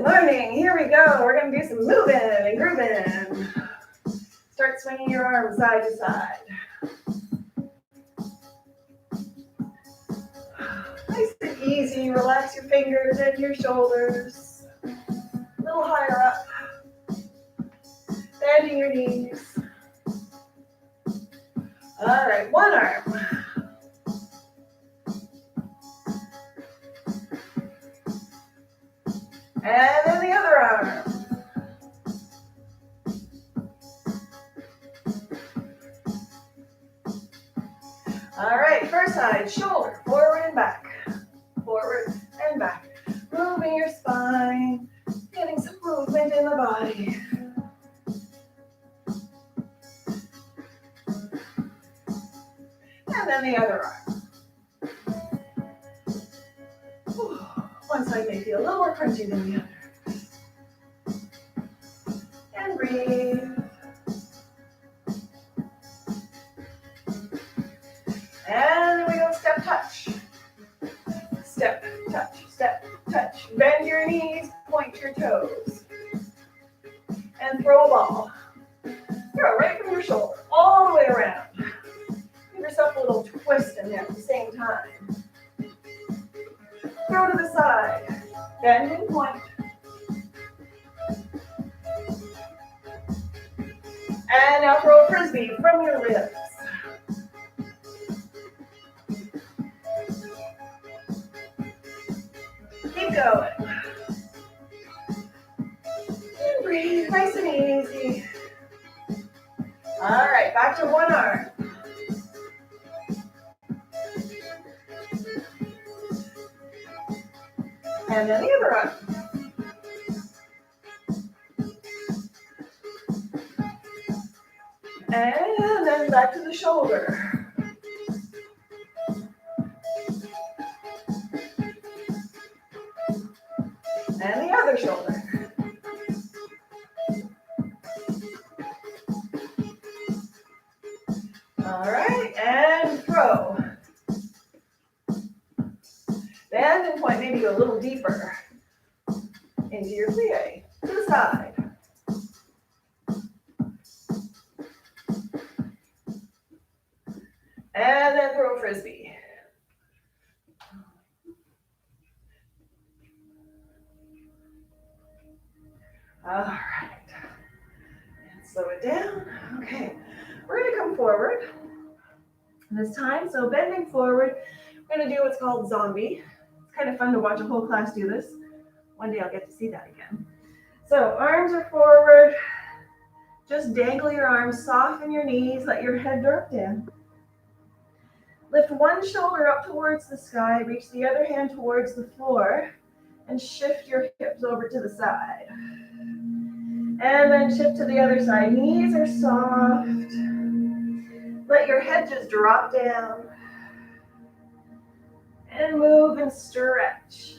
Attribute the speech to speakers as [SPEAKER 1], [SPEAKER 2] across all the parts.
[SPEAKER 1] morning. Here we go. We're going to do some moving and grooving. Start swinging your arms side to side. Nice and easy. Relax your fingers and your shoulders. A little higher up. Bending your knees. All right, one arm. And then the other arm. All right, first side, shoulder, forward and back. Forward and back. Moving your spine, getting some movement in the body. And then the other arm. Whew. One side may feel a little more crunchy than the other. And breathe. And then we go step, touch. Step, touch. Bend your knees, point your toes. And throw a ball. Throw right from your shoulder, all the way around. Give yourself a little twist in there at the same time. Throw to the side. Bend and point. And now throw a frisbee from your ribs. Keep going. And breathe, nice and easy. All right, back to one arm. And then the other arm. And then back to the shoulder. And the other shoulder. All right, and throw. Bend and point, maybe go a little deeper into your plie, to the side. And then throw a frisbee. All right. And slow it down. Okay. We're going to come forward this time. So bending forward, we're going to do what's called zombie. It's kind of fun to watch a whole class do this. One day I'll get to see that again. So arms are forward. Just dangle your arms, soften your knees, let your head drop down. Lift one shoulder up towards the sky, reach the other hand towards the floor, and shift your hips over to the side. And then shift to the other side. Knees are soft. Let your head just drop down. And move and stretch.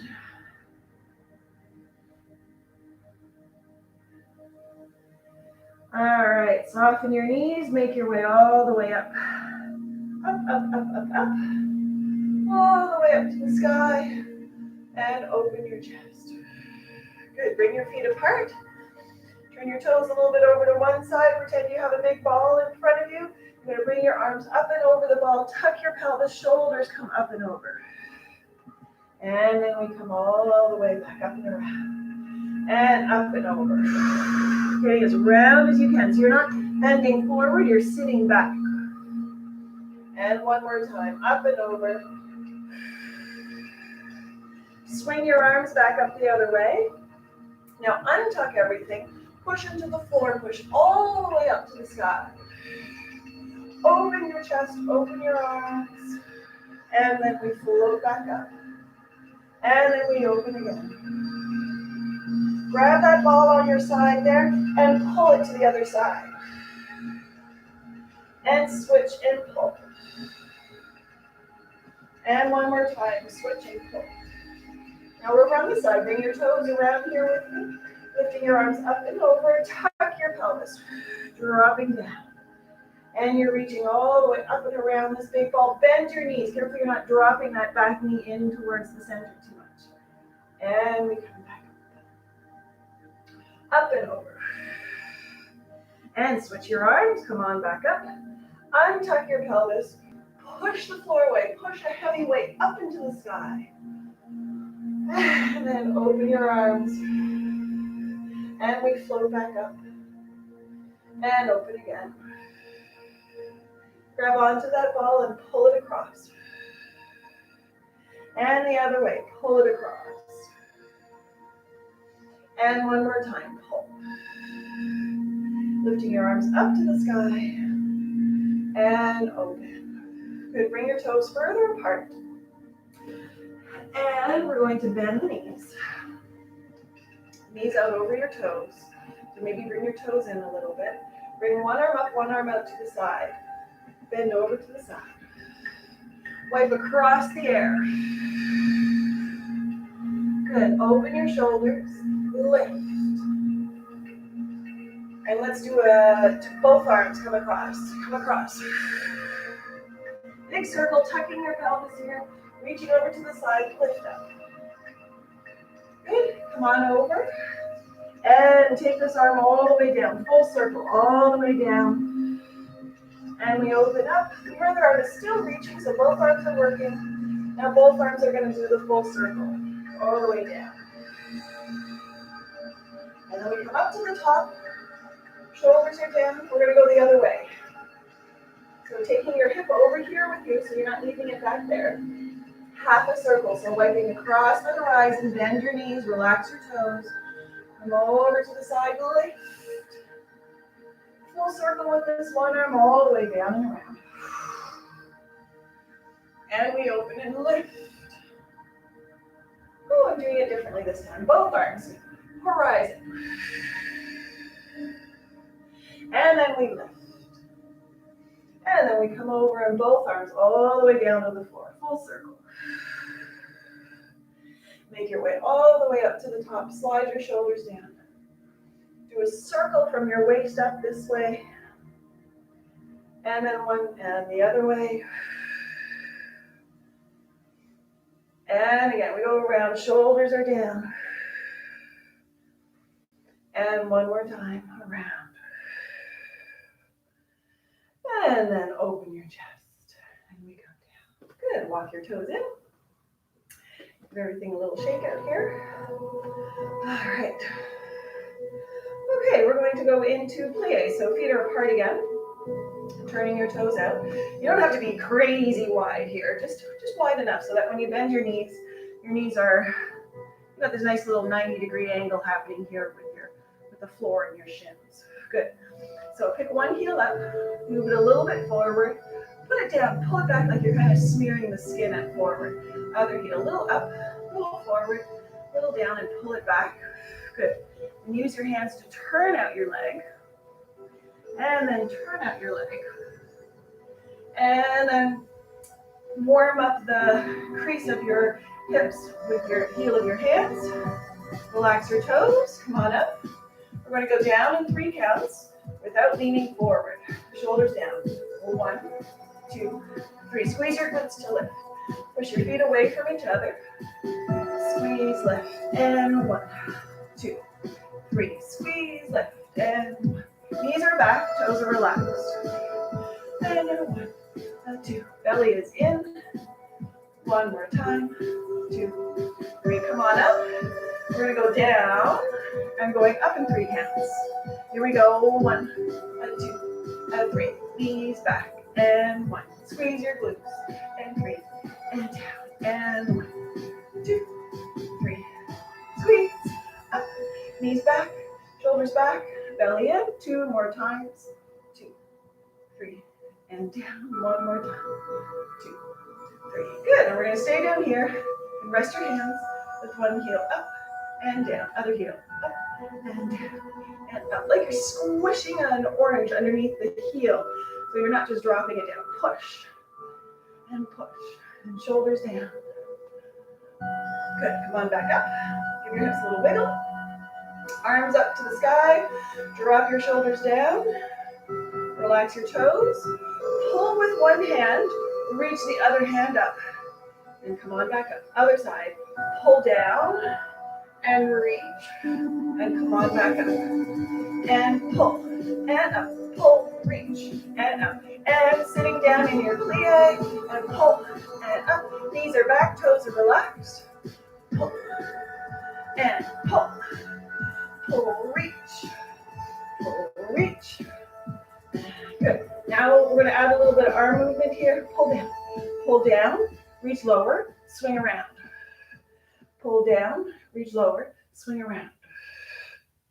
[SPEAKER 1] All right, soften your knees, make your way all the way up. Up, up, up, up, up. All the way up to the sky. And open your chest. Good, bring your feet apart. Turn your toes a little bit over to one side. Pretend you have a big ball in front of you. You're going to bring your arms up and over the ball. Tuck your pelvis, shoulders come up and over. And then we come all the way back up and around. And up and over. Getting as round as you can. So you're not bending forward, you're sitting back. And one more time, up and over. Swing your arms back up the other way. Now untuck everything. Push into the floor, push all the way up to the sky. Open your chest, open your arms. And then we float back up. And then we open again. Grab that ball on your side there and pull it to the other side. And switch and pull. And one more time, switch and pull. Now we're on this side. Bring your toes around here with me. Lifting your arms up and over. Tuck your pelvis. Dropping down. And you're reaching all the way up and around this big ball. Bend your knees. Careful you're not dropping that back knee in towards the center too much. And we come back up. Up and over. And switch your arms. Come on back up. Untuck your pelvis. Push the floor away. Push a heavy weight up into the sky. And then open your arms. And we float back up. And open again. Grab onto that ball and pull it across. And the other way, pull it across. And one more time, pull. Lifting your arms up to the sky. And open. Good, bring your toes further apart. And we're going to bend the knees. Knees out over your toes. So maybe bring your toes in a little bit. Bring one arm up, one arm out to the side. Bend over to the side. Wipe across the air. Good. Open your shoulders. Lift. And let's do both arms come across. Come across. Big circle, tucking your pelvis here. Reaching over to the side, lift up. Good. Come on over. And take this arm all the way down. Full circle, all the way down. And we open up. The other arm is still reaching, so both arms are working. Now both arms are going to do the full circle, all the way down. And then we come up to the top. Shoulders are down. We're going to go the other way. So taking your hip over here with you, so you're not leaving it back there. Half a circle, so wiping across the horizon, bend your knees, relax your toes. Come over to the side, lift. Full circle with this one arm all the way down and around. And we open and lift. Oh, I'm doing it differently this time. Both arms, horizon. And then we lift. And then we come over and both arms all the way down to the floor. Full circle. Make your way all the way up to the top. Slide your shoulders down. Do a circle from your waist up this way. And then one and the other way. And again, we go around. Shoulders are down. And one more time, around. And then open your chest. And we come down. Good. Walk your toes in. Give everything a little shake out here. All right. Okay, we're going to go into plie. So feet are apart again. Turning your toes out. You don't have to be crazy wide here. Just wide enough so that when you bend your knees are, you've got this nice little 90-degree angle happening here with the floor and your shins. Good. So pick one heel up, move it a little bit forward, put it down, pull it back like you're kind of smearing the skin up forward. Other heel, a little up, a little forward, a little down, and pull it back. Good. And use your hands to turn out your leg. And then turn out your leg. And then warm up the crease of your hips with your heel of your hands. Relax your toes. Come on up. We're going to go down in 3 counts without leaning forward. Shoulders down. 1, 2, 3. Squeeze your glutes to lift. Push your feet away from each other. Squeeze, lift, and 1, 2, 3. Squeeze, lift, and 1. Knees are back, toes are relaxed. And 1, 2. Belly is in. One more time. 2, 3. Come on up. We're going to go down. I'm going up in 3 counts. Here we go. 1, 2, 3. Knees back. And 1. Squeeze your glutes. And 3. And down. And 1, 2, 3. Squeeze. Up. Knees back. Shoulders back. Belly in. 2 more times. 2, 3. And down. 1 more time. 2, 3. Good. And we're going to stay down here. And rest your hands with one heel up and down. Other heel up and down and up. Like you're squishing an orange underneath the heel. So you're not just dropping it down. Push and push. And shoulders down. Good. Come on back up. Give your hips a little wiggle. Arms up to the sky. Drop your shoulders down. Relax your toes. Pull with one hand. Reach the other hand up. And come on back up. Other side. Pull down. and reach, and come on back up, and pull, and up, pull, reach, and up, and sitting down in your plie, and pull, and up, knees are back, toes are relaxed, pull, and pull, reach, pull, reach, good. Now we're going to add a little bit of arm movement here, pull down, reach lower, swing around, pull down, reach lower, swing around,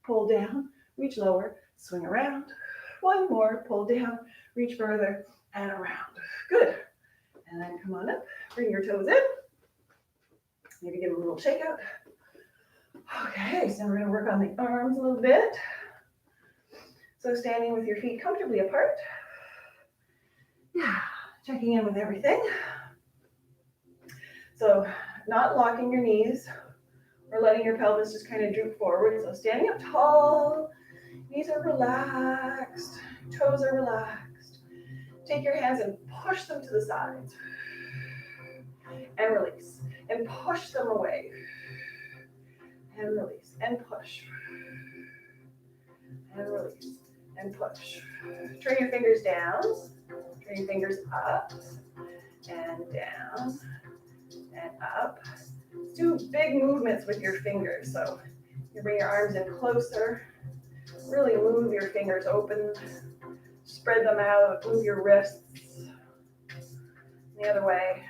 [SPEAKER 1] pull down, reach lower, swing around, one more, pull down, reach further, and around, good. And then come on up, bring your toes in, maybe give them a little shake out. Okay, so we're going to work on the arms a little bit. So standing with your feet comfortably apart. Yeah, checking in with everything. So not locking your knees or letting your pelvis just kind of droop forward. So standing up tall, knees are relaxed, toes are relaxed. Take your hands and push them to the sides. And release. And push them away. And release. And push. And release. And push. Turn your fingers down. Turn your fingers up. And down. And up. Do big movements with your fingers. So you bring your arms in closer. Really move your fingers open. Spread them out. Move your wrists. The other way.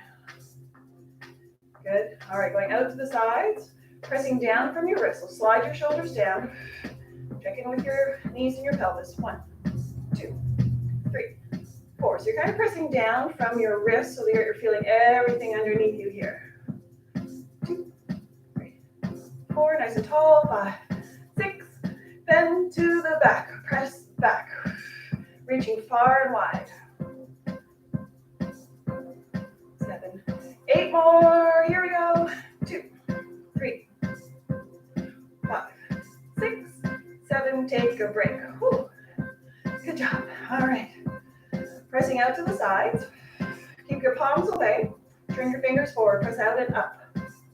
[SPEAKER 1] Good. All right, going out to the sides. Pressing down from your wrists. So slide your shoulders down. Check in with your knees and your pelvis. 1, 2, 3, 4. So you're kind of pressing down from your wrists so that you're feeling everything underneath you here. 2, 3, 4. Nice and tall. 5, 6. Bend to the back. Press back. Reaching far and wide. 7, 8 more. Here we go. 2, 3, 5, 6, 7. Take a break. Whew. Good job. All right. Pressing out to the sides. Keep your palms away. Turn your fingers forward. Press out and up.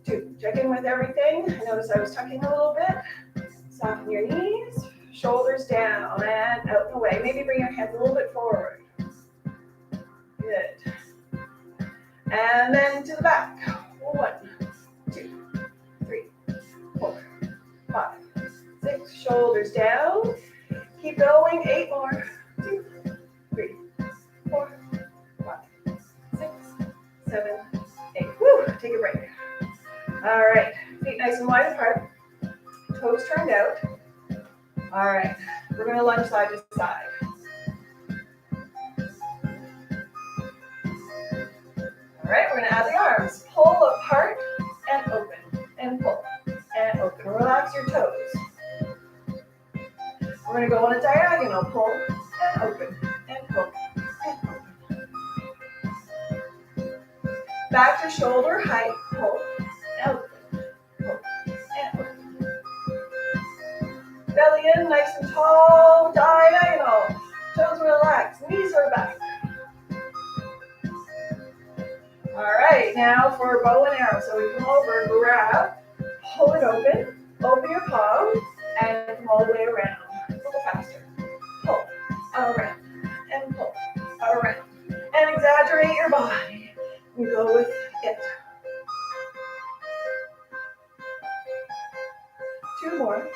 [SPEAKER 1] 2. Check in with everything. I noticed I was tucking a little bit. Soften your knees. Shoulders down and out and away. Maybe bring your hands a little bit forward. Good. And then to the back. 1, 2, 3, 4, 5, 6. Shoulders down. Keep going. 8 more. 2, 3, 4, 5, 6, 7, 8. Woo. Take a break. All right. Feet nice and wide apart. Toes turned out. All right. We're going to lunge side to side. All right, we're going to add the arms. Pull apart and open, and pull, and open. Relax your toes. We're going to go on a diagonal. Pull, and open, and pull, and open. Back to shoulder height. Pull, and open, pull, and open. Belly in, nice and tall, diagonal. Toes relaxed, knees are back. All right, now for bow and arrow. So we come over, grab, pull it open your palm, and come all the way around. A little faster. Pull, around, and pull, around. And exaggerate your body. And go with it. 2 more.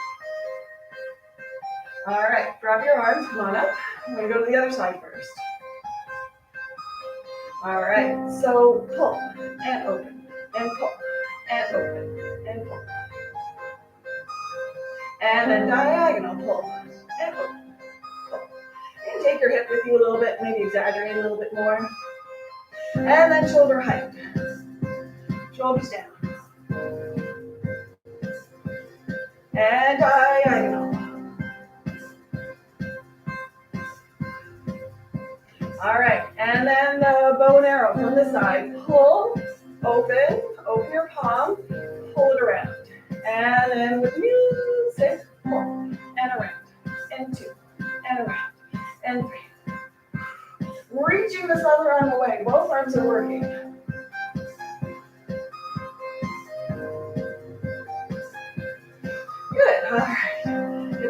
[SPEAKER 1] All right, grab your arms, come on up. I'm going to go to the other side first. All right, so pull and open and pull and open and pull. And then diagonal pull and open, pull. And take your hip with you a little bit, maybe exaggerate a little bit more. And then shoulder height. Shoulders down. And diagonal. All right, and then the bow and arrow from the side. Pull, open your palm, pull it around. And then with music, pull, and around, and 2, and around, and 3. Reaching this other arm away, both arms are working.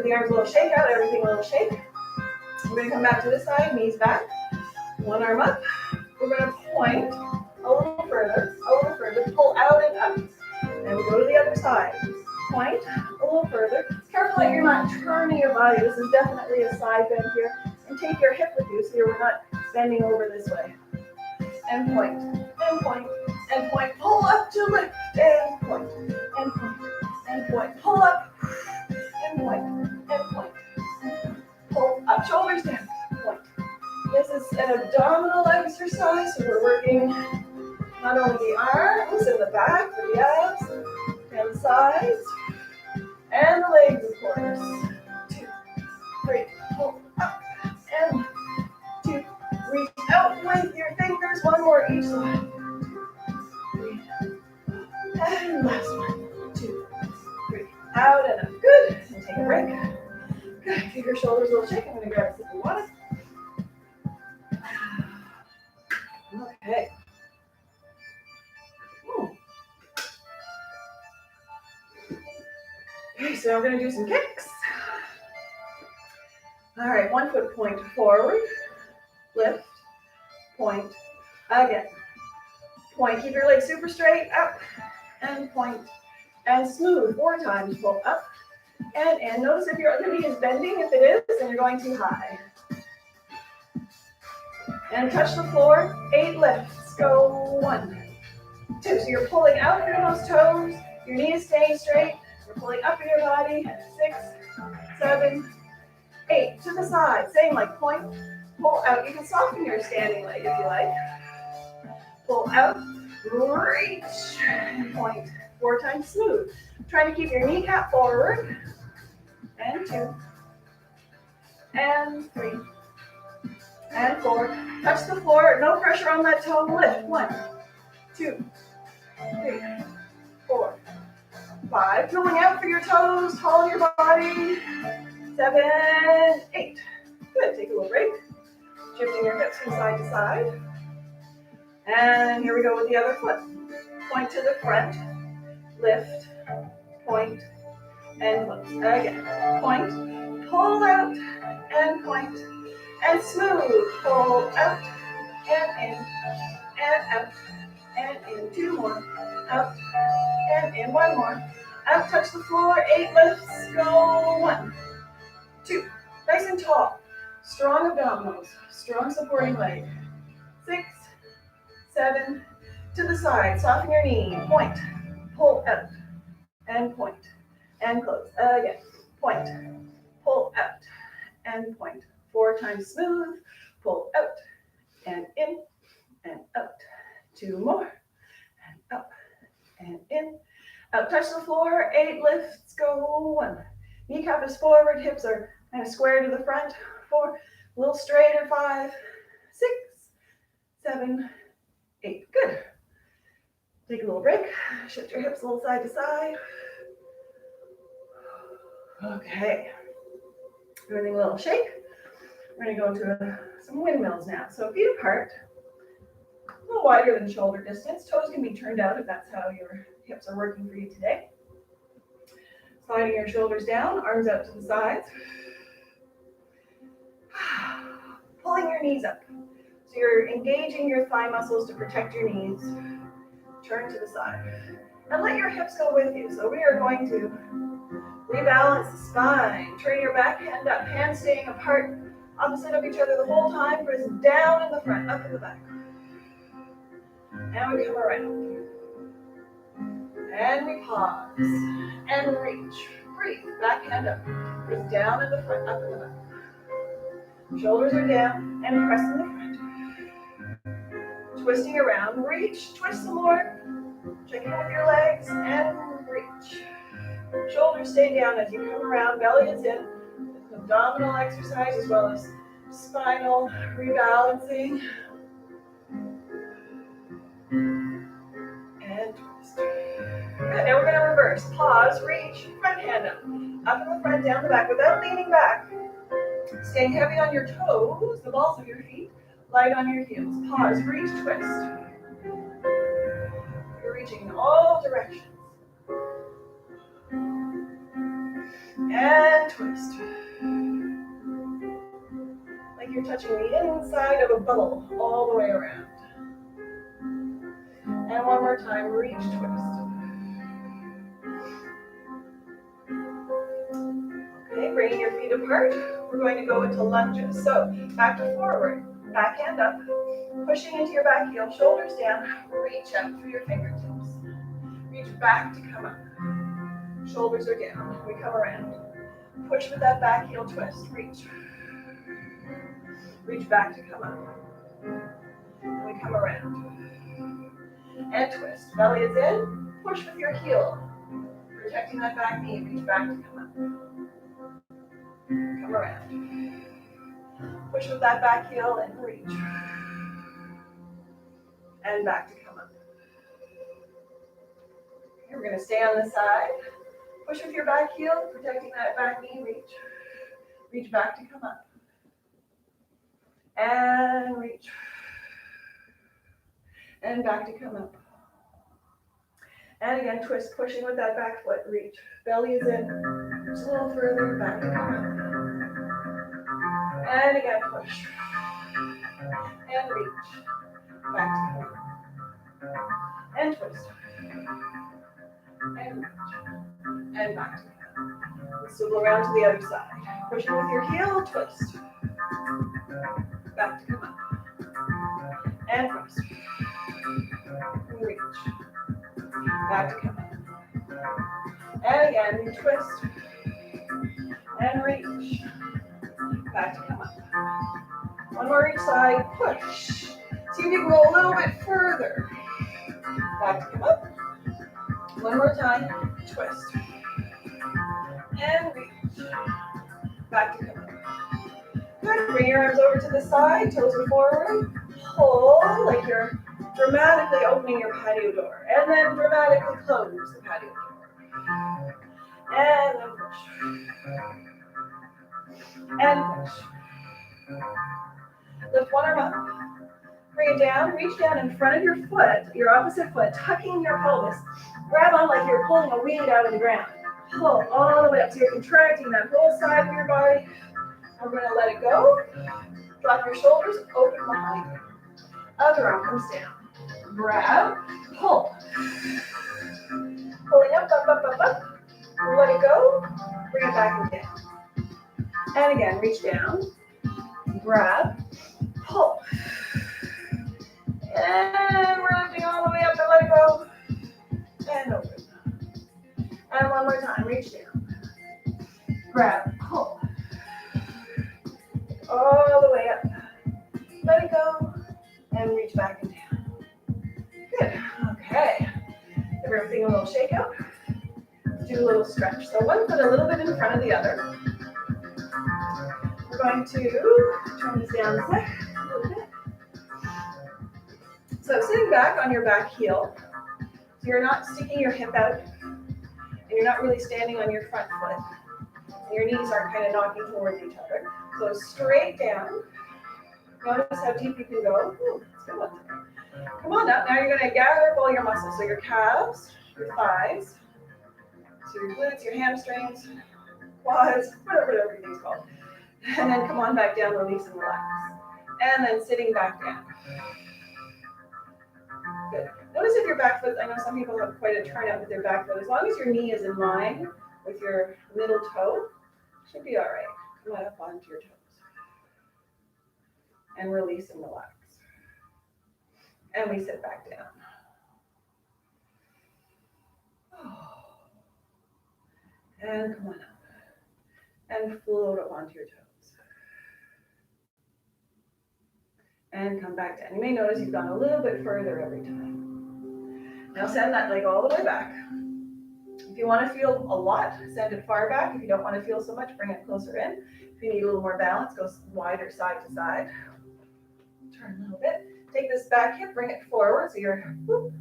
[SPEAKER 1] the arms a little shake out, everything a little shake. We're going to come back to this side, knees back, one arm up. We're going to point a little further, pull out and up. And we go to the other side. Point a little further. Careful that you're not turning your body. This is definitely a side bend here. And take your hip with you so you're not bending over this way. And point, and point, and point. Pull up to lift, and point, and point, and point. Pull up, and point, and point. Pull up, shoulders down, point. This is an abdominal exercise, so we're working not only the arms and the back, but the abs, and the sides, and the legs, of course. 2, 3, pull up, and 2, reach out with your fingers, one more each side. 3, and last one. 2, 3, out and up. Good. And take a break. Good. Keep your shoulders a little shake. I'm going to grab a sip of water. Okay. Okay, so we're going to do some kicks. All right, 1 foot point forward, lift, point, again. Point, keep your legs super straight, up, and point, and smooth. 4 times, pull up, and in. Notice if your other knee is bending. If it is, then you're going too high. And touch the floor, 8 lifts. Go 1, 2. So you're pulling out through those toes. Your knee is staying straight. You're pulling up in your body. 6, 7, 8. To the side. Same like point, pull out. You can soften your standing leg if you like. Pull out, reach, point. 4 times smooth. Trying to keep your kneecap forward. And 2. And 3. And 4. Touch the floor. No pressure on that toe. Lift. 1, 2, 3, 4, 5. Pulling out for your toes. Tall your body. 7, 8. Good. Take a little break. Shifting your hips from side to side. And here we go with the other foot. Point to the front. Lift. Point. And close. Again. Point. Pull out. And point. And smooth. Pull out. And in. And out. And in. 2 more. Out. And in. 1 more. Out. Touch the floor. 8 lifts. Go. 1, 2. Nice and tall. Strong abdominals. Strong supporting leg. 6, 7. To the side. Soften your knee. Point. Pull out. And point. And close. Again. Point. Pull out. And point. 4 times smooth. Pull out. And in. And out. 2 more. And up. And in. Out. Touch the floor. 8 lifts. Go. 1. Kneecap is forward. Hips are kind of square to the front. 4. A little straighter. 5, 6, 7, 8. Good. Take a little break. Shift your hips a little side to side. Okay. Everything a little shake. We're going to go into some windmills now. So feet apart. A little wider than shoulder distance. Toes can be turned out if that's how your hips are working for you today. Sliding your shoulders down, arms out to the sides. Pulling your knees up. So you're engaging your thigh muscles to protect your knees. Turn to the side. And let your hips go with you. So we are going to rebalance the spine. Turn your back hand up, hands staying apart, opposite of each other the whole time. Wrists down in the front, up in the back. And we come around. And we pause. And reach. Breathe. Back hand up. Wrists down in the front, up in the back. Shoulders are down and press in the front. Twisting around. Reach. Twist some more. Check in with your legs and reach. Shoulders stay down as you come around. Belly is in. Abdominal exercise as well as spinal rebalancing. And twist. Good. Now we're going to reverse. Pause. Reach. Front hand up. Up in the front, down the back without leaning back. Staying heavy on your toes, the balls of your feet, light on your heels. Pause, reach, twist. You're reaching in all directions. And And twist. Like you're touching the inside of a bubble all the way around. And one more time, reach, twist. Okay, bringing your feet apart. We're going to go into lunges. So back to forward, back hand up, pushing into your back heel, shoulders down, reach out through your fingertips. Reach back to come up. Shoulders are down. We come around. Push with that back heel twist. Reach. Reach back to come up. And we come around. And twist. Belly is in. Push with your heel. Protecting that back knee. Reach back to come up. Come around. Push with that back heel and reach. And back to come up. Okay, we're going to stay on the side. Push with your back heel, protecting that back knee, reach. Reach back to come up. And reach. And back to come up. And again, twist, pushing with that back foot, reach. Belly is in, just a little further, back to come up. And again, push. And reach. Back to come up. And twist. And reach. And back to come up. Swivel around to the other side. Pushing with your heel, twist. Back to come up. And twist. And reach. Back to come up. And again, you twist. And reach. Back to come up. One more each side, push. See if you can go a little bit further. Back to come up. One more time, twist. And reach. Back to come up. Good. Bring your arms over to the side, toes are forward. Pull like you're dramatically opening your patio door. And then dramatically close the patio door. And then push. And push. Lift one arm up. Bring it down. Reach down in front of your foot, your opposite foot, tucking your pelvis. Grab on like you're pulling a weed out of the ground. Pull all the way up. So you're contracting that whole side of your body. I'm going to let it go. Drop your shoulders, open behind you. Other arm comes down. Grab, pull. Pulling up, up, up, up, up. Let it go. Bring it back and down. And again, reach down. Grab, pull. And we're lifting all the way up and let it go. And open. And one more time, reach down. Grab, pull. All the way up. Let it go. And reach back and down. Good. Okay. Give everything a little shake out. Do a little stretch. So one foot a little bit in front of the other. We're going to turn this down a little bit. So sitting back on your back heel. So you're not sticking your hip out. And you're not really standing on your front foot. And your knees aren't kind of knocking towards each other. So straight down. Notice how deep you can go. Ooh, that's a good one. Come on up. Now you're going to gather up all your muscles. So your calves, your thighs, so your glutes, your hamstrings, quads, whatever everything's called. And then come on back down, release and relax. And then sitting back down. Good. Notice if your back foot, I know some people have quite a turnout with their back foot. As long as your knee is in line with your middle toe, should be all right. Come on up onto your toes. And release and relax. And we sit back down. And come on up. And float up onto your toes. And come back down. You may notice you've gone a little bit further every time. Now send that leg all the way back. If you want to feel a lot, send it far back. If you don't want to feel so much, bring it closer in. If you need a little more balance, go wider side to side. Turn a little bit. Take this back hip, bring it forward. So you're whoop,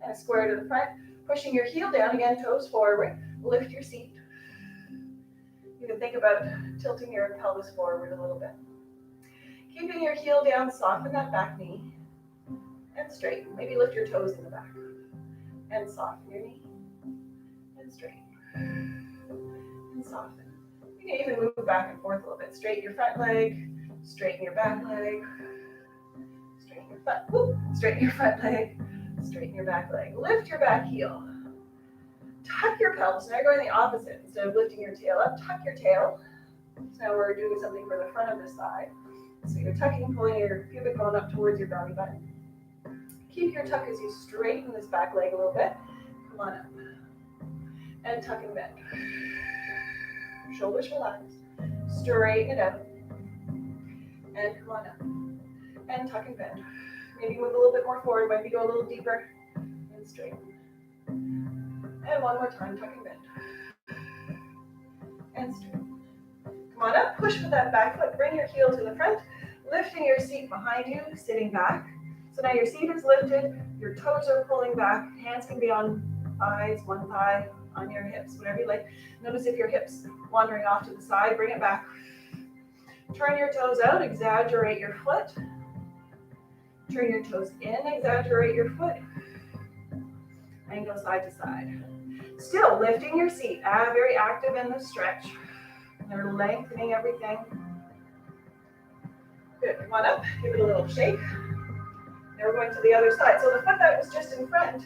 [SPEAKER 1] and a square to the front. Pushing your heel down again, toes forward. Lift your seat. You can think about tilting your pelvis forward a little bit. Keeping your heel down, soften that back knee. And straighten. Maybe lift your toes in the back. And soften your knee. And straighten. And soften. You can even move back and forth a little bit. Straighten your front leg, straighten your back leg, straighten your front, whoop, straighten your front leg, straighten your back leg. Lift your back heel. Tuck your pelvis. Now you're going the opposite. Instead of lifting your tail up, tuck your tail. So now we're doing something for the front of the side. So you're tucking, pulling your pubic bone up towards your belly button. Keep your tuck as you straighten this back leg a little bit. Come on up. And tuck and bend. Shoulders relaxed. Straighten it out. And come on up. And tuck and bend. Maybe move a little bit more forward. Maybe go a little deeper. And straighten. And one more time, tuck and bend. And straighten. Come on up. Push with that back foot. Bring your heel to the front. Lifting your seat behind you, sitting back. So now your seat is lifted. Your toes are pulling back. Hands can be on thighs, one thigh on your hips, whatever you like. Notice if your hips wandering off to the side, bring it back. Turn your toes out, exaggerate your foot. Turn your toes in, exaggerate your foot. And go side to side. Still lifting your seat, very active in the stretch. They're lengthening everything. Good, come on up, give it a little shake. Now we're going to the other side. So the foot that was just in front,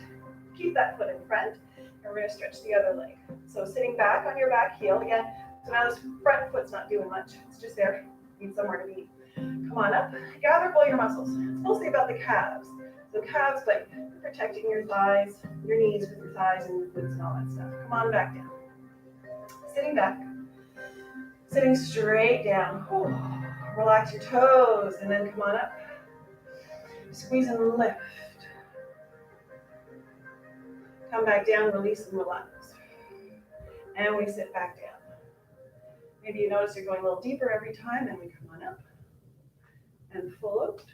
[SPEAKER 1] keep that foot in front. And we're going to stretch the other leg. So sitting back on your back heel again. So now this front foot's not doing much. It's just there. Need somewhere to be. Come on up. Gather all your muscles. It's mostly about the calves. So calves, but protecting your thighs, your knees with your thighs and your glutes and all that stuff. Come on back down. Sitting back. Sitting straight down. Whew. Relax your toes and then come on up. Squeeze and lift. Come back down, release and relax. And we sit back down. Maybe you notice you're going a little deeper every time, and we come on up. And float.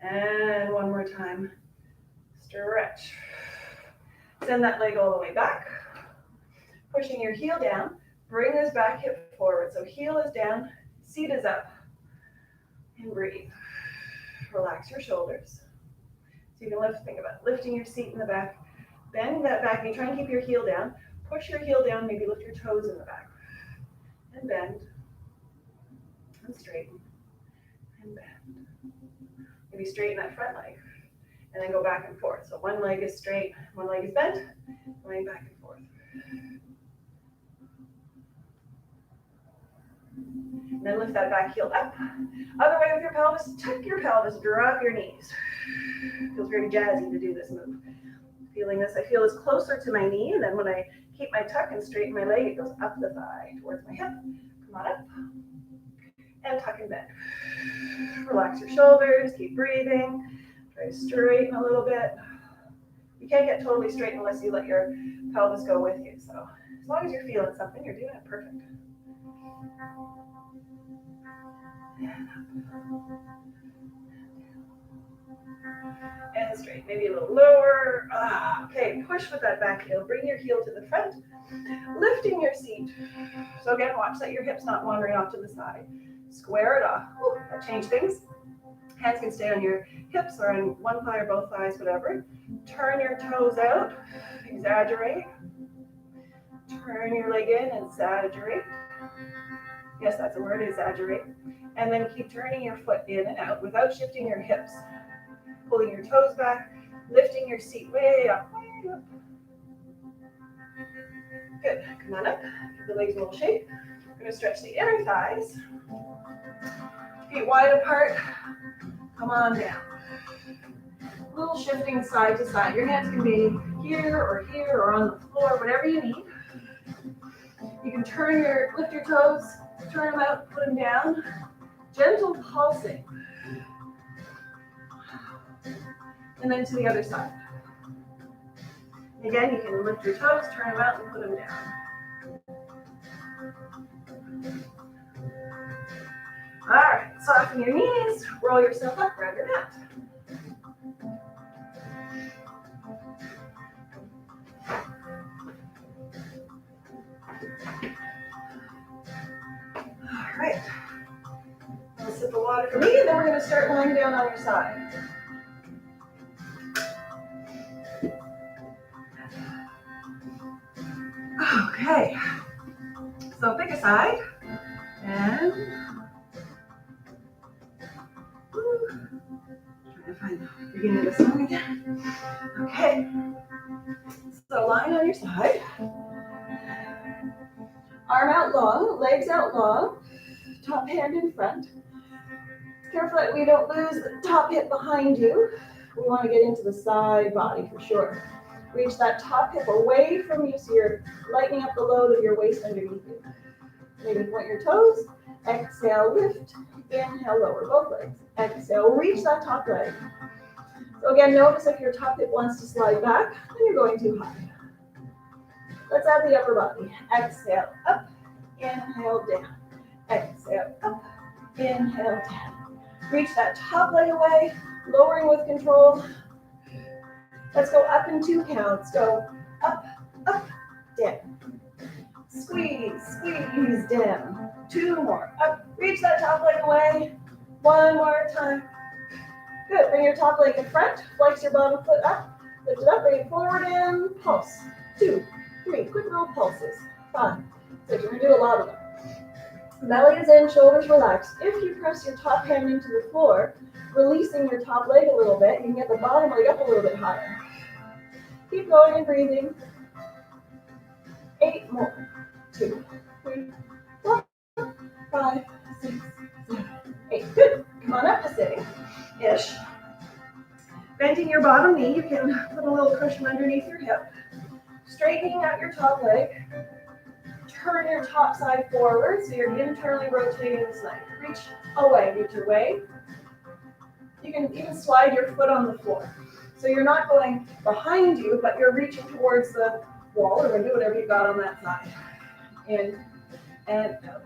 [SPEAKER 1] And one more time. Stretch. Send that leg all the way back. Pushing your heel down. Bring this back hip forward. So heel is down, seat is up. And breathe. Relax your shoulders. So you can lift, think about lifting your seat in the back, bending that back, and try and keep your heel down. Push your heel down, maybe lift your toes in the back. And bend. And straighten. And bend. Maybe straighten that front leg. And then go back and forth. So one leg is straight, one leg is bent, going back and forth. And then lift that back heel up. Other way with your pelvis, tuck your pelvis, drop your knees. Feels very jazzy to do this move. Feeling this, I feel this closer to my knee, and then when I keep my tuck and straighten my leg, it goes up the thigh towards my hip. Come on up. And tuck and bend. Relax your shoulders, keep breathing. Try to straighten a little bit. You can't get totally straight unless you let your pelvis go with you. So as long as you're feeling something, you're doing it perfect. And straight, maybe a little lower. Okay, push with that back heel. Bring your heel to the front, lifting your seat. So again, watch that your hips not wandering off to the side. Square it off. Ooh, that changed things. Hands can stay on your hips or on one thigh or both thighs, whatever. Turn your toes out, exaggerate. Turn your leg in, exaggerate. Yes, that's a word, exaggerate. And then keep turning your foot in and out without shifting your hips. Pulling your toes back, lifting your seat way up, way up. Good, come on up, give the legs a little shake. We're gonna stretch the inner thighs. Feet wide apart, come on down. A little shifting side to side. Your hands can be here or on the floor, whatever you need. You can lift your toes, turn them out, put them down. Gentle pulsing. And then to the other side. Again, you can lift your toes, turn them out, and put them down. All right, soften your knees, roll yourself up, grab your mat. All right. A sip of water for me, and then we're going to start lying down on your side. Okay. So pick a side and trying to find the beginning of the song again. Okay. So lying on your side, arm out long, legs out long, top hand in front. Careful that we don't lose the top hip behind you. We want to get into the side body for sure. Reach that top hip away from you so you're lightening up the load of your waist underneath you. Maybe point your toes. Exhale, lift. Inhale, lower both legs. Exhale, reach that top leg. So again, notice if your top hip wants to slide back, then you're going too high. Let's add the upper body. Exhale, up. Inhale, down. Exhale, up. Inhale, down. Reach that top leg away, lowering with control. Let's go up in 2 counts. Go up, up, down. Squeeze, squeeze, down. 2 more. Up, reach that top leg away. 1 more time. Good, bring your top leg in front. Flex your bottom foot up. Lift it up, bring it forward and pulse. 2, 3, quick little pulses. 5, 6, we're gonna do a lot of them. Belly is in, shoulders relaxed. If you press your top hand into the floor, releasing your top leg a little bit, you can get the bottom leg up a little bit higher. Keep going and breathing. 8 more. 2, 3, 4, 5, 6, 7, 8. Good. Come on up to sitting-ish. Bending your bottom knee, you can put a little cushion underneath your hip. Straightening out your top leg. Turn your top side forward so you're internally rotating this leg. Reach away, reach away. You can even slide your foot on the floor. So you're not going behind you, but you're reaching towards the wall or window, whatever you got on that side. In and out.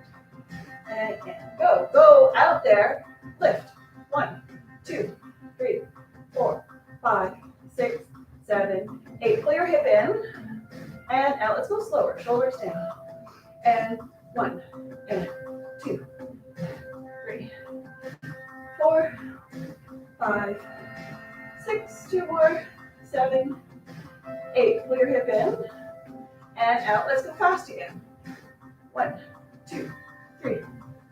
[SPEAKER 1] And in. Go. Go out there. Lift. 1, 2, 3, 4, 5, 6, 7, 8. Pull your hip in and out. Let's go slower. Shoulders down. And 1, and 2, 3, 4, 5, 6, 2 more, 7, 8. Pull your hip in and out. Let's go fast again. 1, 2, 3,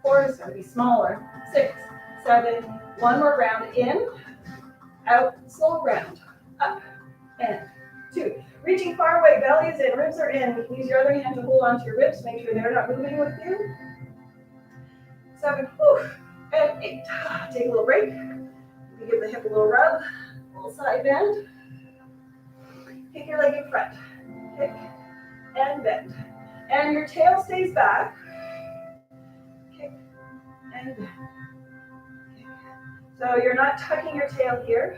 [SPEAKER 1] 4. It's going to be smaller. 6, 7. 1 more round. In, out, slow round. Up and 2. Reaching far away, belly is in, ribs are in. You can use your other hand to hold onto your ribs, make sure they're not moving with you. 7, and 8. Take a little break. You give the hip a little rub, a little side bend. Kick your leg in front. Kick and bend. And your tail stays back. Kick and bend. Kick. So you're not tucking your tail here.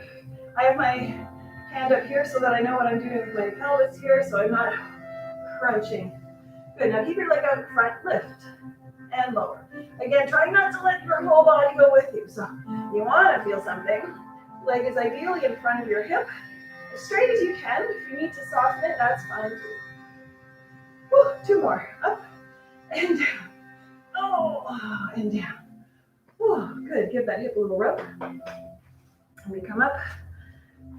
[SPEAKER 1] I have my hand up here so that I know what I'm doing with my pelvis here, so I'm not crunching. Good, now keep your leg out in front, lift, and lower. Again, try not to let your whole body go with you. So you want to feel something. Leg is ideally in front of your hip, as straight as you can. If you need to soften it, that's fine too. Whew, 2 more, up and down. Oh, and down. Whew, good, give that hip a little rub. And we come up.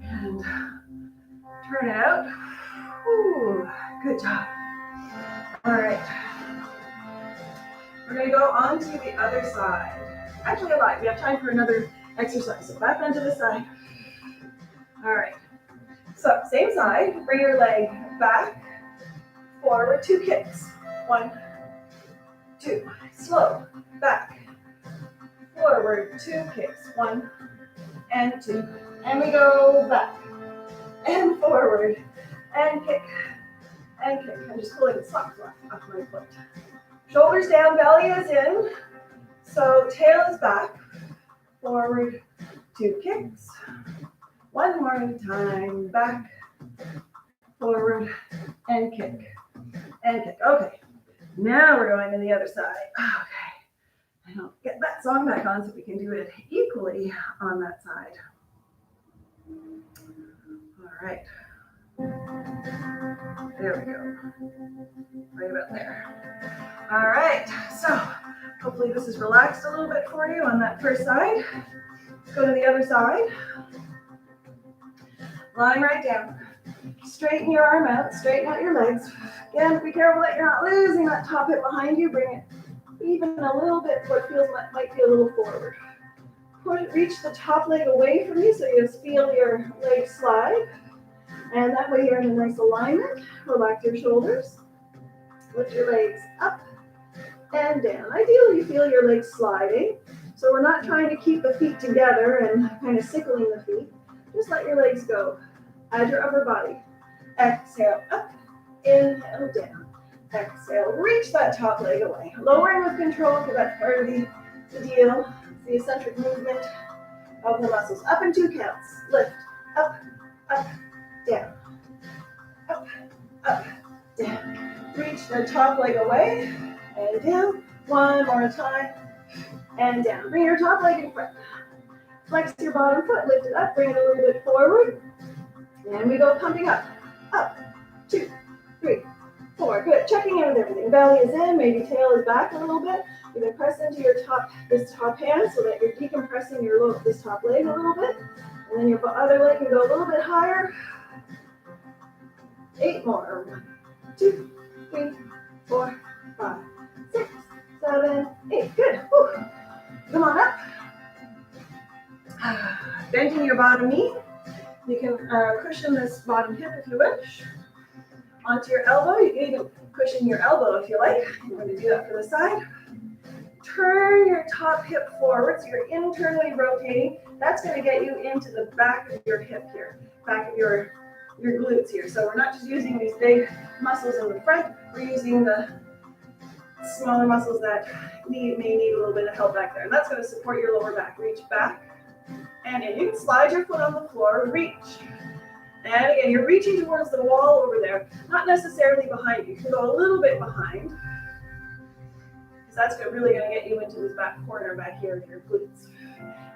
[SPEAKER 1] And turn it out. Ooh, good job. All right. We're going to go on to the other side. Actually, a lot. We have time for another exercise. So back onto the side. All right. So same side. Bring your leg back, forward. 2 kicks. 1, 2. Slow. Back. Forward. 2 kicks. 1 and 2. And we go back and forward and kick and kick. I'm just pulling the socks off my foot. Shoulders down, belly is in. So tail is back. Forward, 2 kicks. 1 more time. Back, forward, and kick. And kick. Okay. Now we're going to the other side. Okay. And I'll get that song back on so we can do it equally on that side. All right. There we go. Right about there. All right. So hopefully this is relaxed a little bit for you on that first side. Let's go to the other side. Lying right down. Straighten your arm out, straighten out your legs. Again, be careful that you're not losing that top hip behind you. Bring it even a little bit so it feels might be a little forward. Reach the top leg away from you so you just feel your leg slide. And that way you're in a nice alignment. Relax your shoulders. Lift your legs up and down. Ideally, you feel your legs sliding. So we're not trying to keep the feet together and kind of sickling the feet. Just let your legs go. Add your upper body. Exhale up, inhale down. Exhale, reach that top leg away. Lowering with control because that's part of the deal. The eccentric movement of the muscles. Up in 2 counts. Lift, up, up, down. Up, up, down. Reach the top leg away and down. One more time and down. Bring your top leg in front. Flex your bottom foot, lift it up, bring it a little bit forward. And we go pumping up. Up, 2, 3, 4. Good. Checking in with everything. Belly is in, maybe tail is back a little bit. You can press into your this top hand so that you're decompressing this top leg a little bit. And then your other leg can go a little bit higher. 8 more. 1, 2, 3, 4, 5, 6, 7, 8. Good. Whew. Come on up. Bending your bottom knee. You can cushion this bottom hip if you wish. Onto your elbow. You can even cushion your elbow if you like. I'm going to do that for the side. Turn your top hip forward so you're internally rotating. That's going to get you into the back of your hip here, back of your glutes here. So we're not just using these big muscles in the front, we're using the smaller muscles that may need a little bit of help back there. And that's going to support your lower back. Reach back and in. You can slide your foot on the floor, reach. And again, you're reaching towards the wall over there, not necessarily behind you. You can go a little bit behind. That's really going to get you into this back corner back here of your glutes.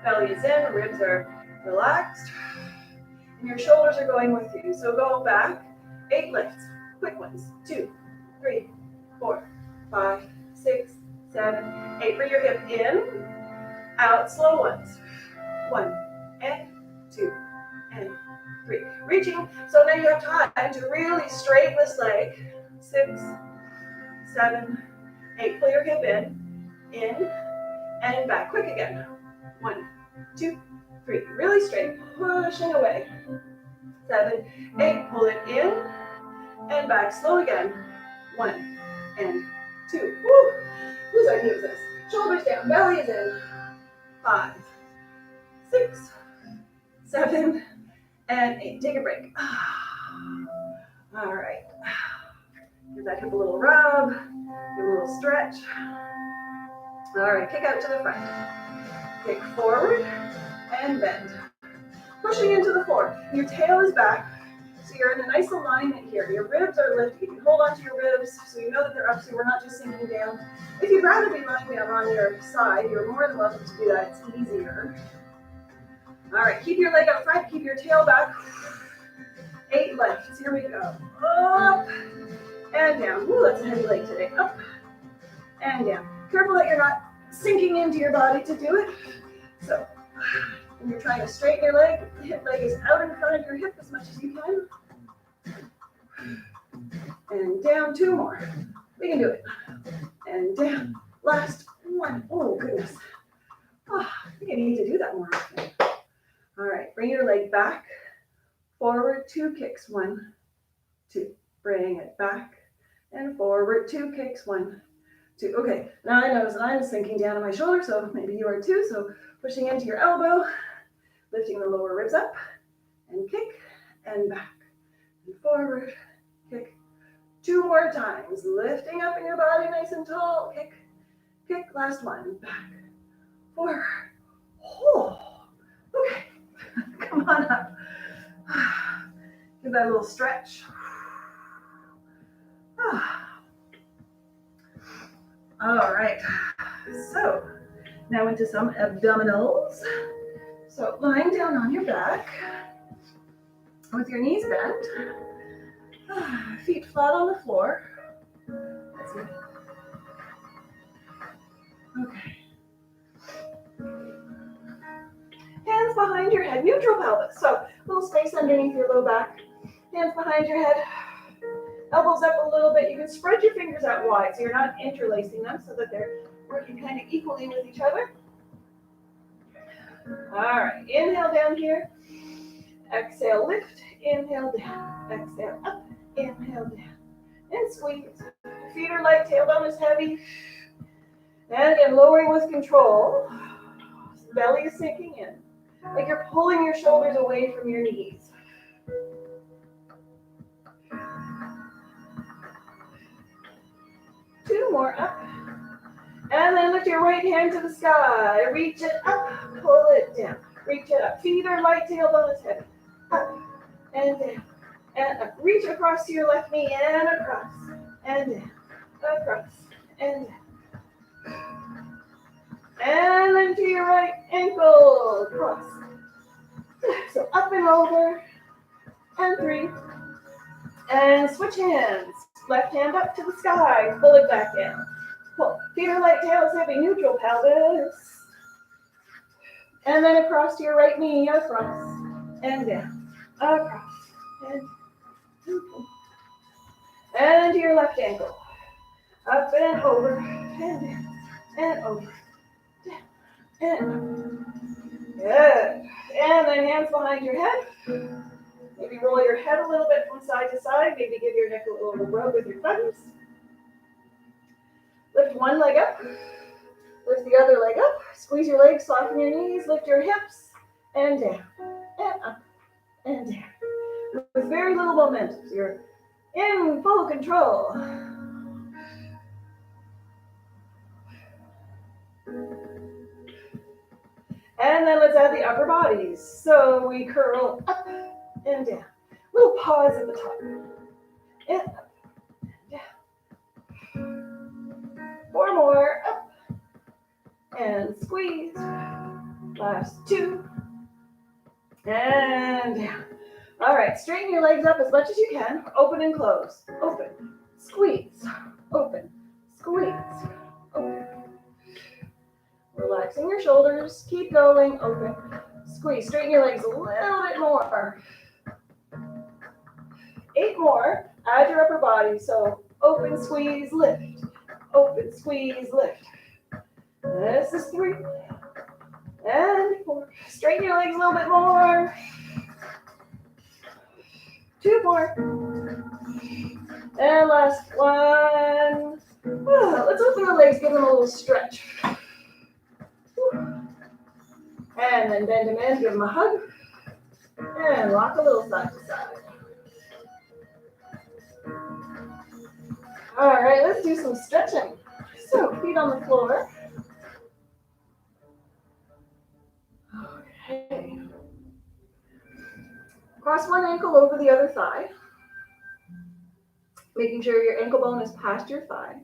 [SPEAKER 1] Belly is in, ribs are relaxed, and your shoulders are going with you. So go back, 8 lifts, quick ones, 2, 3, 4, 5, 6, 7, 8. Bring your hip in, out, slow ones. 1, and 2, and 3. Reaching, so now you have time to really straighten this leg. 6, 7, 8, pull your hip in, and back. Quick again. 1, 2, 3. Really straight, pushing away. 7, 8, pull it in, and back. Slow again. 1, and 2. Woo! Whose idea is this? Shoulders down, belly is in. 5, 6, 7, and 8. Take a break. All right. Give that hip a little rub. Give a little stretch. All right, kick out to the front. Kick forward and bend. Pushing into the floor. Your tail is back, so you're in a nice alignment here. Your ribs are lifted. You can hold onto your ribs so you know that they're up, so we're not just sinking down. If you'd rather be lying down on your side, you're more than welcome to do that. It's easier. All right, keep your leg up front. Keep your tail back. 8 lifts. Here we go. Up and down. Ooh, that's a heavy leg today. Up and down. Careful that you're not sinking into your body to do it. So when you're trying to straighten your leg, the hip leg is out in front of your hip as much as you can. And down, 2 more. We can do it. And down. Last 1. Oh, goodness. Oh, I think I need to do that more often. All right, bring your leg back. Forward, 2 kicks. 1, 2. Bring it back and forward. 2 kicks. 1, 2. Okay, now I notice that I'm sinking down on my shoulder, so maybe you are too. So pushing into your elbow, lifting the lower ribs up, and kick, and back, and forward, kick. 2 more times, lifting up in your body nice and tall. Kick, kick, last 1. Back, forward. Oh, okay, come on up. Give that a little stretch. All right, so now into some abdominals. So lying down on your back with your knees bent, feet flat on the floor. That's it. Okay. Hands behind your head, neutral pelvis. So a little space underneath your low back. Hands behind your head. Elbows up a little bit. You can spread your fingers out wide so you're not interlacing them so that they're working kind of equally with each other. All right, inhale down here. Exhale, lift. Inhale down. Exhale, up. Inhale down. And squeeze. Feet are light, tailbone is heavy. And again, lowering with control. Belly is sinking in. Like you're pulling your shoulders away from your knees. Two more up. And then lift your right hand to the sky. Reach it up, pull it down. Reach it up. Feet are light, tailbone is heavy. Up and down and up. Reach across to your left knee and across and down. Across and down. And then to your right ankle. Cross. So up and over. And 3. And switch hands. Left hand up to the sky. Pull it back in. Pull. Feet are light, tail is heavy. Neutral pelvis. And then across to your right knee. Across and down. Across and down. And to your left ankle. Up and over. And down. And over. Down. And up. Good. And then hands behind your head. Maybe roll your head a little bit from side to side. Maybe give your neck a little rub with your thumbs. Lift one leg up. Lift the other leg up. Squeeze your legs, soften your knees. Lift your hips and down and up and down. With very little momentum. So you're in full control. And then let's add the upper bodies. So we curl up and down. Little pause at the top. And up and down. 4 more. Up and squeeze. Last 2. And down. All right, straighten your legs up as much as you can. Open and close. Open. Squeeze. Open. Squeeze. Open. Relaxing your shoulders. Keep going. Open. Squeeze. Straighten your legs a little bit more. 8 more. Add your upper body. So open, squeeze, lift. Open, squeeze, lift. This is 3. And 4. Straighten your legs a little bit more. 2 more. And last 1. Let's open the legs, give them a little stretch. And then bend them in, give them a hug. And rock a little side to side. All right, let's do some stretching. So, feet on the floor. Okay. Cross one ankle over the other thigh. Making sure your ankle bone is past your thigh.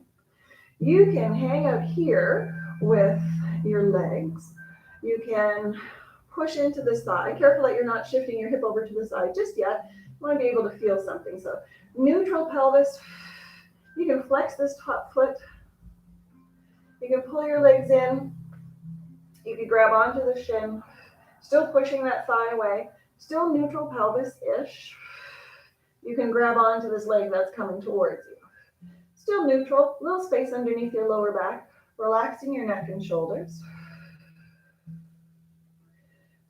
[SPEAKER 1] You can hang out here with your legs. You can push into the side. Careful that you're not shifting your hip over to the side just yet. You want to be able to feel something. So neutral pelvis. You can flex this top foot. You can pull your legs in. You can grab onto the shin. Still pushing that thigh away. Still neutral pelvis-ish. You can grab onto this leg that's coming towards you. Still neutral. Little space underneath your lower back. Relaxing your neck and shoulders.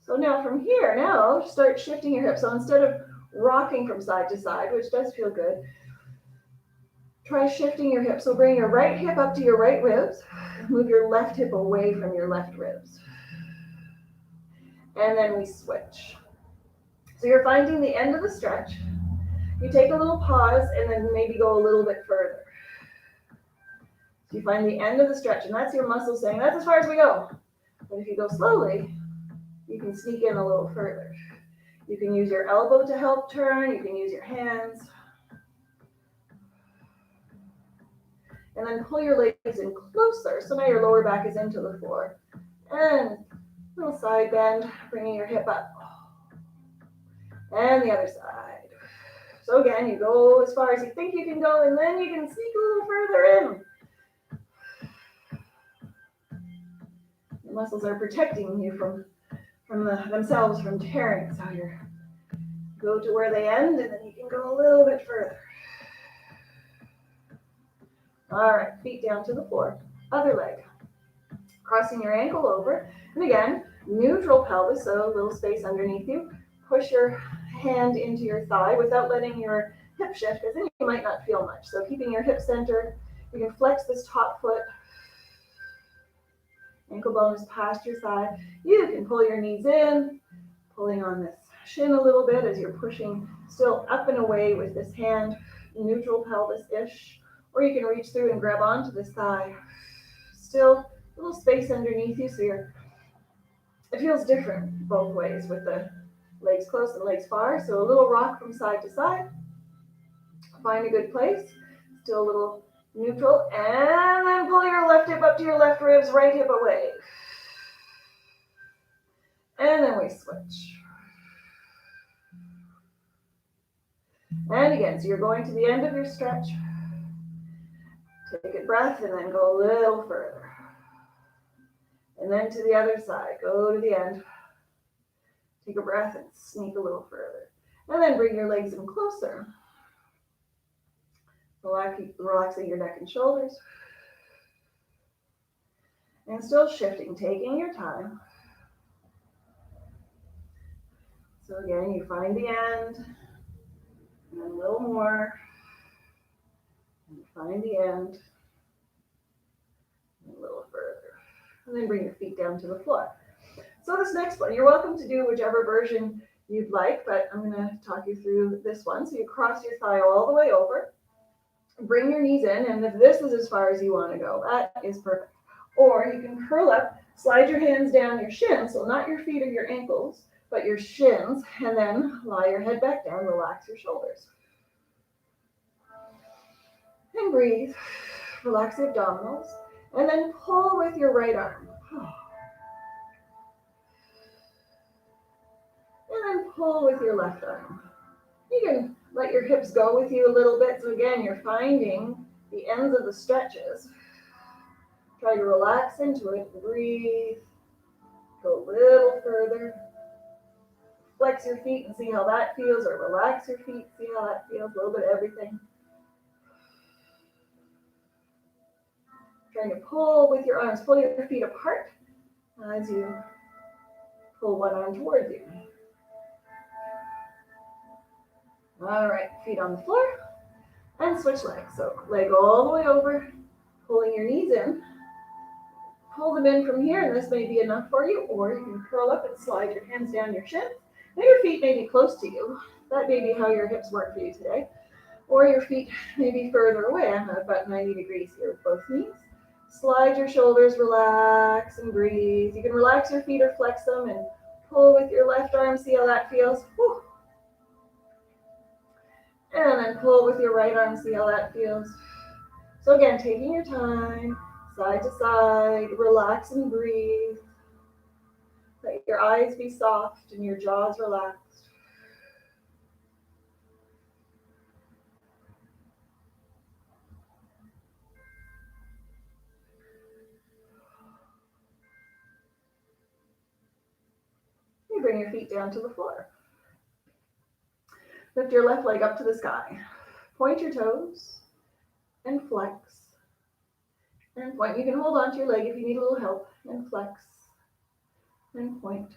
[SPEAKER 1] So now from here, now start shifting your hips. So instead of rocking from side to side, which does feel good, try shifting your hips. So bring your right hip up to your right ribs. Move your left hip away from your left ribs. And then we switch. So you're finding the end of the stretch. You take a little pause and then maybe go a little bit further. So you find the end of the stretch, and that's your muscle saying, that's as far as we go. But if you go slowly, you can sneak in a little further. You can use your elbow to help turn. You can use your hands. And then pull your legs in closer. So now your lower back is into the floor. And little side bend, bringing your hip up. And the other side. So again, you go as far as you think you can go, and then you can sneak a little further in. The muscles are protecting you from themselves from tearing. So you're Go to where they end, and then you can go a little bit further. All right, feet down to the floor. Other leg. Crossing your ankle over. And again, neutral pelvis, so a little space underneath you. Push your hand into your thigh without letting your hip shift, because then you might not feel much. So keeping your hip center, you can flex this top foot. Ankle bone is past your thigh. You can pull your knees in, pulling on this shin a little bit as you're pushing still up and away with this hand, neutral pelvis-ish. Or you can reach through and grab onto this thigh. Still a little space underneath you, so it feels different both ways with the legs close and legs far. So a little rock from side to side. Find a good place. Still a little neutral. And then pull your left hip up to your left ribs, right hip away. And then we switch. And again, so you're going to the end of your stretch. Take a breath and then go a little further. And then to the other side, go to the end. Take a breath and sneak a little further. And then bring your legs in closer. Relaxing your neck and shoulders. And still shifting, taking your time. So again, you find the end. And then a little more. And find the end. And a little further. And then bring your feet down to the floor. So this next one, you're welcome to do whichever version you'd like, but I'm going to talk you through this one. So you cross your thigh all the way over. Bring your knees in, and if this is as far as you want to go, that is perfect. Or you can curl up, slide your hands down your shins, so not your feet or your ankles, but your shins, and then lie your head back down, relax your shoulders. And breathe, relax the abdominals, and then pull with your right arm. And then pull with your left arm. You can let your hips go with you a little bit. So again, you're finding the ends of the stretches. Try to relax into it. Breathe. Go a little further. Flex your feet and see how that feels, or relax your feet, see how that feels. A little bit of everything. Trying to pull with your arms. Pull your feet apart as you pull one arm towards you. All right, feet on the floor, and switch legs. So leg all the way over, pulling your knees in. Pull them in from here, and this may be enough for you, or you can curl up and slide your hands down your shins. Now your feet may be close to you. That may be how your hips work for you today. Or your feet may be further away. I'm at about 90 degrees here with both knees. Slide your shoulders, relax, and breathe. You can relax your feet or flex them, and pull with your left arm, see how that feels. Whew. And then pull with your right arm, see how that feels. So again, taking your time, side to side, relax and breathe. Let your eyes be soft and your jaws relaxed. You bring your feet down to the floor. Lift your left leg up to the sky. Point your toes and flex. And point. You can hold on to your leg if you need a little help. And flex. And point.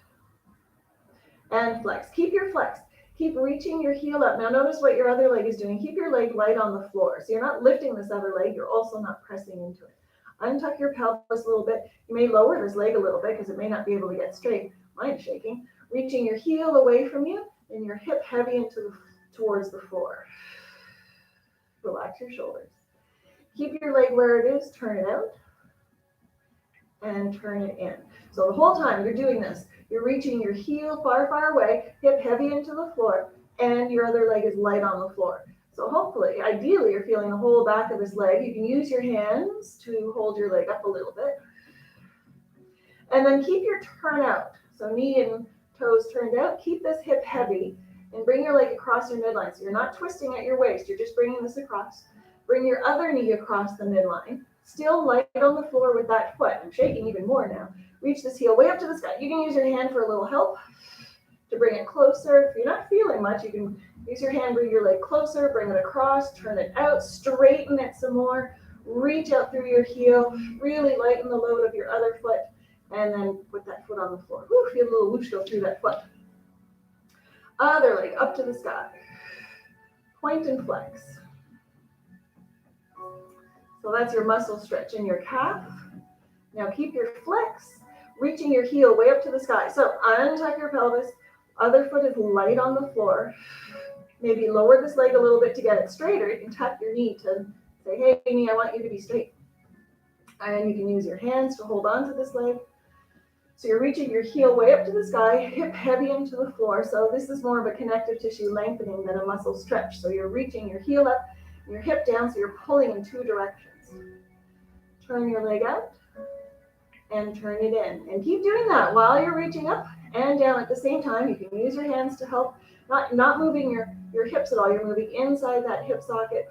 [SPEAKER 1] And flex. Keep your flex. Keep reaching your heel up. Now notice what your other leg is doing. Keep your leg light on the floor. So you're not lifting this other leg. You're also not pressing into it. Untuck your pelvis a little bit. You may lower this leg a little bit because it may not be able to get straight. Mine's shaking. Reaching your heel away from you and your hip heavy towards the floor. Relax your shoulders. Keep your leg where it is. Turn it out and turn it in. So the whole time you're doing this, you're reaching your heel far, far away, hip heavy into the floor, and your other leg is light on the floor. So hopefully, ideally, you're feeling the whole back of this leg. You can use your hands to hold your leg up a little bit. And then keep your turn out. So knee and toes turned out. Keep this hip heavy and bring your leg across your midline. So you're not twisting at your waist. You're just bringing this across. Bring your other knee across the midline. Still light on the floor with that foot. I'm shaking even more now. Reach this heel way up to the sky. You can use your hand for a little help. to bring it closer. If you're not feeling much, you can use your hand, bring your leg closer, bring it across, turn it out, straighten it some more, reach out through your heel, really lighten the load of your other foot, and then put that foot on the floor. Woo, feel a little whoosh go through that foot. Other leg up to the sky. Point and flex. So that's your muscle stretch in your calf. Now keep your flex, reaching your heel way up to the sky. So untuck your pelvis. Other foot is light on the floor. Maybe lower this leg a little bit to get it straighter. You can tuck your knee to say, hey, knee, I want you to be straight. And you can use your hands to hold on to this leg. So you're reaching your heel way up to the sky, hip heavy into the floor. So this is more of a connective tissue lengthening than a muscle stretch. So you're reaching your heel up, your hip down, so you're pulling in two directions. Turn your leg out and turn it in. And keep doing that while you're reaching up and down at the same time. You can use your hands to help, not moving your hips at all. You're moving inside that hip socket.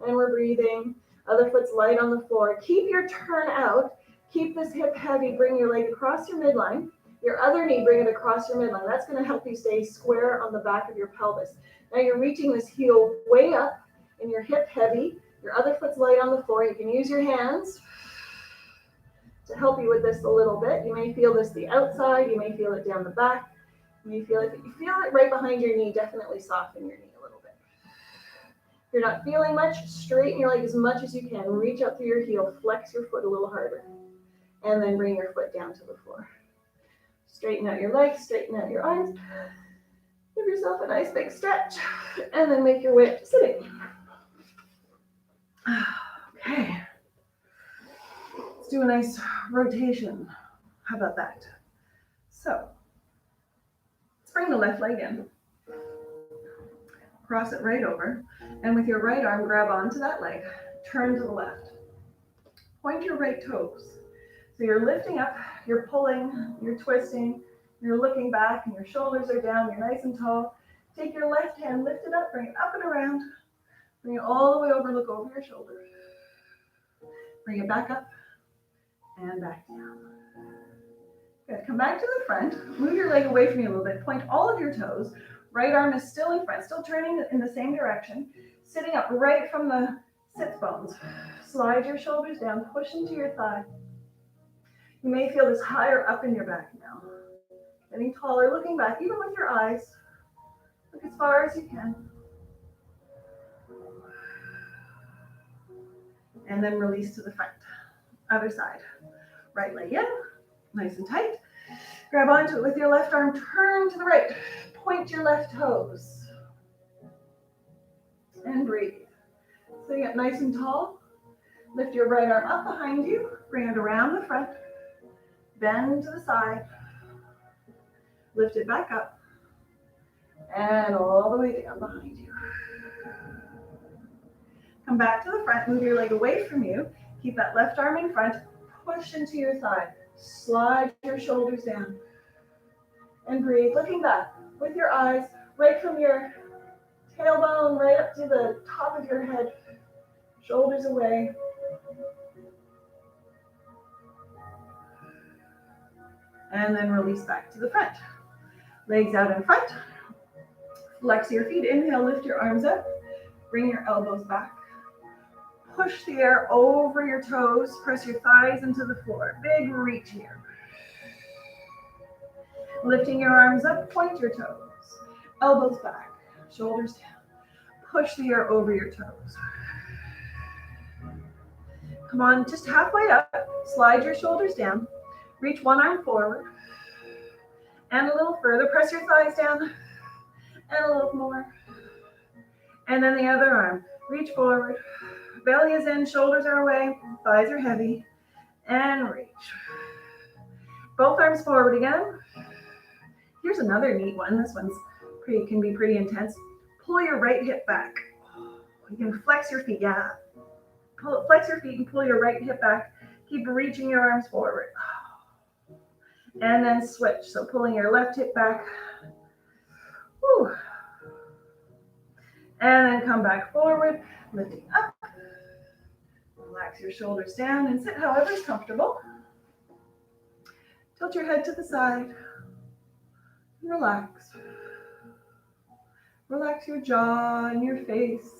[SPEAKER 1] And we're breathing. Other foot's light on the floor. Keep your turn out. Keep this hip heavy. Bring your leg across your midline. Your other knee, bring it across your midline. That's going to help you stay square on the back of your pelvis. Now you're reaching this heel way up and your hip heavy. Your other foot's light on the floor. You can use your hands to help you with this a little bit. You may feel this the outside. You may feel it down the back. You may feel it. If you feel it right behind your knee, definitely soften your knee a little bit. If you're not feeling much, straighten your leg as much as you can. Reach up through your heel. Flex your foot a little harder. And then bring your foot down to the floor. Straighten out your legs, straighten out your arms. Give yourself a nice big stretch. And then make your way up to sitting. Okay. Let's do a nice rotation. How about that? So, let's bring the left leg in. Cross it right over. And with your right arm, grab onto that leg. Turn to the left. Point your right toes. So you're lifting up, you're pulling, you're twisting, you're looking back, and your shoulders are down, you're nice and tall. Take your left hand, lift it up, bring it up and around. Bring it all the way over, look over your shoulder. Bring it back up and back down. Good, come back to the front. Move your leg away from you a little bit. Point all of your toes. Right arm is still in front, still turning in the same direction. Sitting up right from the sits bones. Slide your shoulders down, push into your thigh. You may feel this higher up in your back now. Getting taller, looking back, even with your eyes. Look as far as you can. And then release to the front. Other side. Right leg in, nice and tight. Grab onto it with your left arm, turn to the right. Point your left toes. And breathe. Sitting up nice and tall. Lift your right arm up behind you. Bring it around the front. Bend to the side. Lift it back up. And all the way down behind you. Come back to the front. Move your leg away from you. Keep that left arm in front. Push into your thigh. Slide your shoulders down. And breathe. Looking back with your eyes right from your tailbone right up to the top of your head. Shoulders away. And then release back to the front. Legs out in front. Flex your feet. Inhale, lift your arms up. Bring your elbows back. Push the air over your toes. Press your thighs into the floor. Big reach here. Lifting your arms up, point your toes. Elbows back, shoulders down. Push the air over your toes. Come on, just halfway up. Slide your shoulders down. Reach one arm forward. And a little further. Press your thighs down. And a little more. And then the other arm. Reach forward. Belly is in, shoulders are away, thighs are heavy. And reach. Both arms forward again. Here's another neat one. This one's can be pretty intense. Pull your right hip back. You can flex your feet, yeah. Flex your feet and pull your right hip back. Keep reaching your arms forward. And then switch. So pulling your left hip back. Whew. And then come back forward, lifting up. Relax your shoulders down and sit however is comfortable. Tilt your head to the side. Relax. Relax your jaw and your face.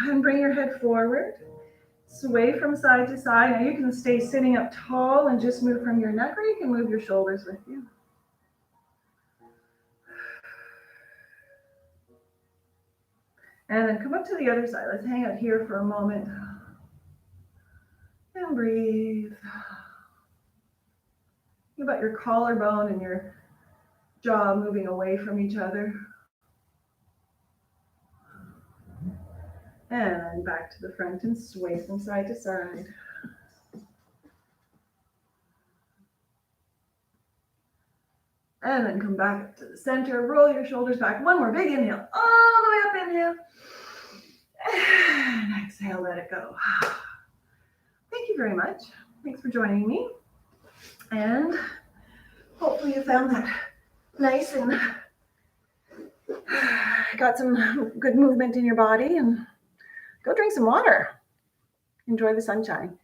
[SPEAKER 1] And bring your head forward. Sway from side to side. Now you can stay sitting up tall and just move from your neck, or you can move your shoulders with you. And then come up to the other side. Let's hang out here for a moment. And breathe. Think about your collarbone and your jaw moving away from each other. And then back to the front and sway from side to side. And then come back up to the center. Roll your shoulders back. One more big inhale. All the way up, inhale. And exhale, let it go. Thank you very much. Thanks for joining me. And hopefully you found that nice and got some good movement in your body. And go drink some water. Enjoy the sunshine.